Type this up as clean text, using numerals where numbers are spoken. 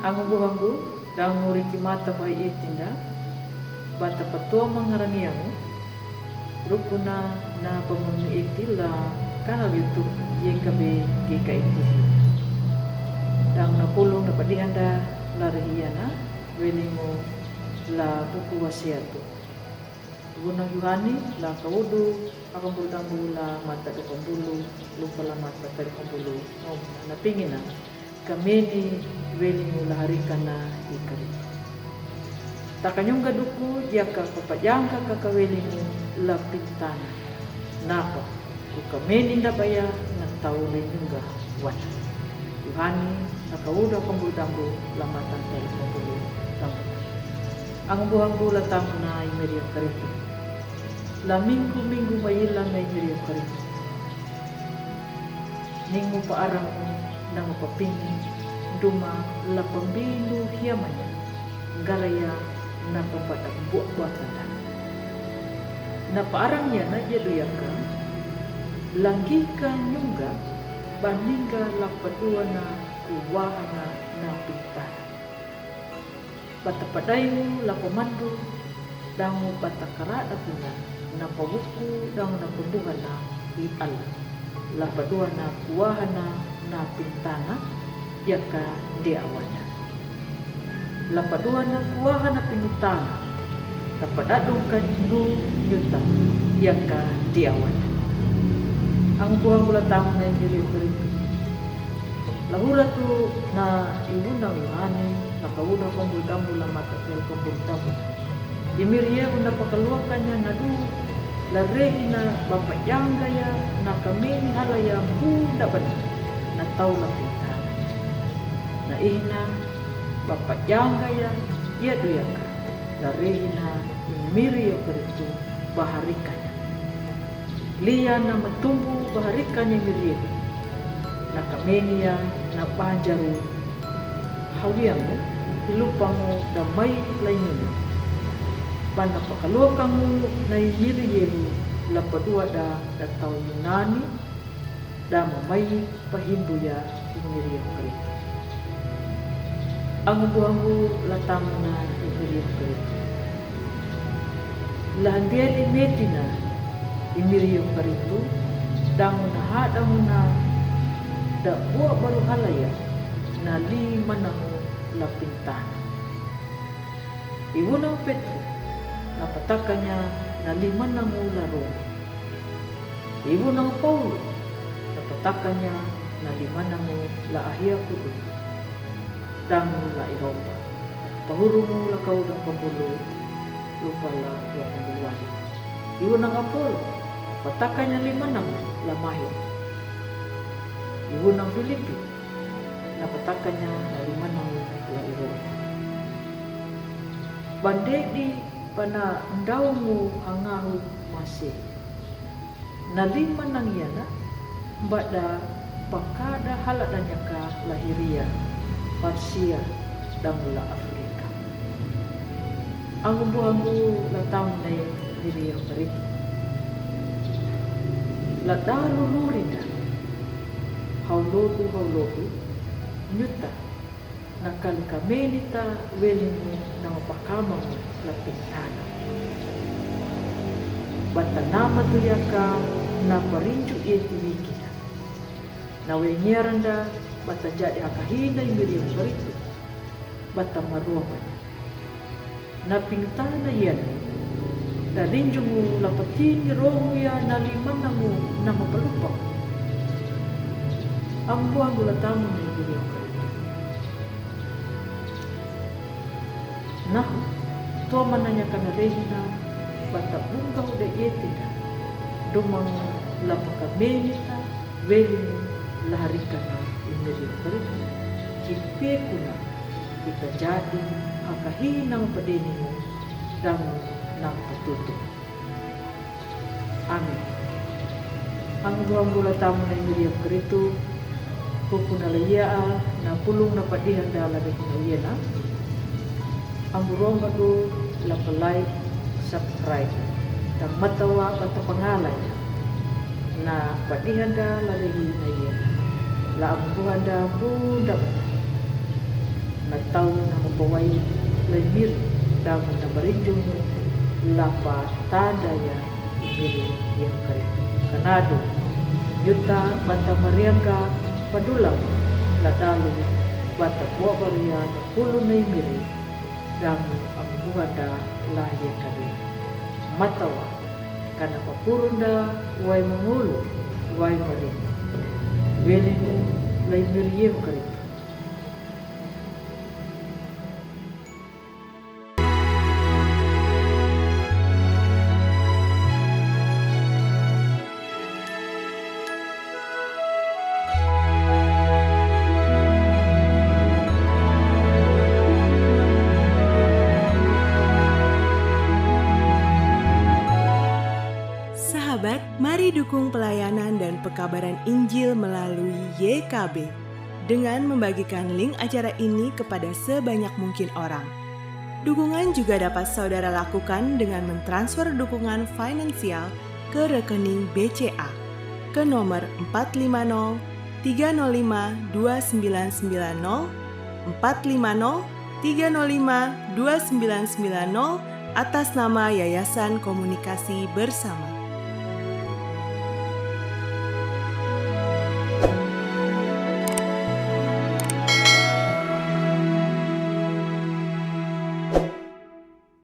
Ang buhanggu dang nguriki mata bai itinda bata patua mangaraniangu rukuna na pamunu itila kanal YouTube YKB GKITV dang napulong na padihanda larihiyana welingo la buku wasiatu gunang Yohani la kawudu akan bulutang bula mata dukang bulu lupa la mata dukang bulu napingina kamedi welingo laharikan na ikari takanyong gaduku jaka papajangka kakawelingo la pintana napa kukameni ndabaya na taule nyunga wana Yohani nakawuda akan bulutang bulu la mata dukang bulu ang buhang bula tamu na imeriya karito la minggu mailang na imeriya karito ningo paarang nang papingi duma la pambilu hiyamanya garaya na papatak buat-buatan na paarangnya na jaduyaka langgika nyungga bandingga la padua na kuwahana na pintana bata padayu la pemandu dangu bata karada puna na pabuku dangu na pembuhana di Allah la padua na kuwahana na pintana yaka diawana la padua na kuwahana pintana la padadong kanyu yuta yaka diawana ang buhang mula tamu na indiri beritu lahura tu na iundang Yohani nakawuna kong bultambo la mata kel kong bultambo imiria una pakaluakannya nadu laregi na bapajanga ya na kameni halaya bunda bani na tau la pita na ihna bapajanga ya ia duyaka laregi na imiria beritu baharikanya lia na matumbu baharikanya imiria na kameni ya na panjaru hawiamu ilupango damai lainnya banda pakaluakanmu na imiriyehu la padua da tau Yunani da mamai pahindu ya imiriyehu karito ang buhangu latang na imiriyehu karito lahandiali metina imiriyehu karito dangu na hadamu na da buah baru halaya na lima namu la pintana ibu nang Petro na patakannya na lima namu la Roma ibu nang Paulo na patakannya na lima namu la Ahia Kudu dangu la Eropa pahurumu la kau dan pembulu lupa la dua pembuluan ibu nang Apollo patakannya lima namu la Mahir ibu nang Filipi napatakannya dari mana la Eropa bandedi pana ndaumu hangahu masih nalima nang yana bada pakada haladanya ka lahiria Persia dan mula Afrika ang buhangu la tamu na diri yang berita la dalu lurida haulotu nyuta nakal kamenita welimu na mapakamamu la pintana bata nama tuyaka na parinju ieti wikida na wenyaranda bata jadi akahina imiri baritu bata maruamanya na pintana yan na rinjumu la patini rohu ya na limanamu na mapalupang ang buwan gula tamu na ibigay ang karito. Nah, tuwa man na niya kanarehi na bata bungaw da yetina dumang lapakamenita welin laharika na ibigay ang karito. Kipeku na kita jadi akahinang padini mo damu ng patuto. Amin. Ang buwan gula tamu na ibigay ang karito pupunalaya na pulong na padihan dala de kunayena ang burong badu la like subscribe tang matawa at pangalan na padihan dala de kunayena la ang buwan da bunda na atau nama pawai lemir dan menabarinjung lapa tanda ya miri yang kering kanado yuta bata mariangka padulang ladalu bata buah baria puluh miri dan ambuhada lahir kami matawa karena papurunda wai mengulu wai maring welemu lai miriem kering. Sahabat, mari dukung pelayanan dan pekabaran Injil melalui YKB dengan membagikan link acara ini kepada sebanyak mungkin orang. Dukungan juga dapat saudara lakukan dengan mentransfer dukungan finansial ke rekening BCA ke nomor 450 305 2990 450 305 2990 atas nama Yayasan Komunikasi Bersama.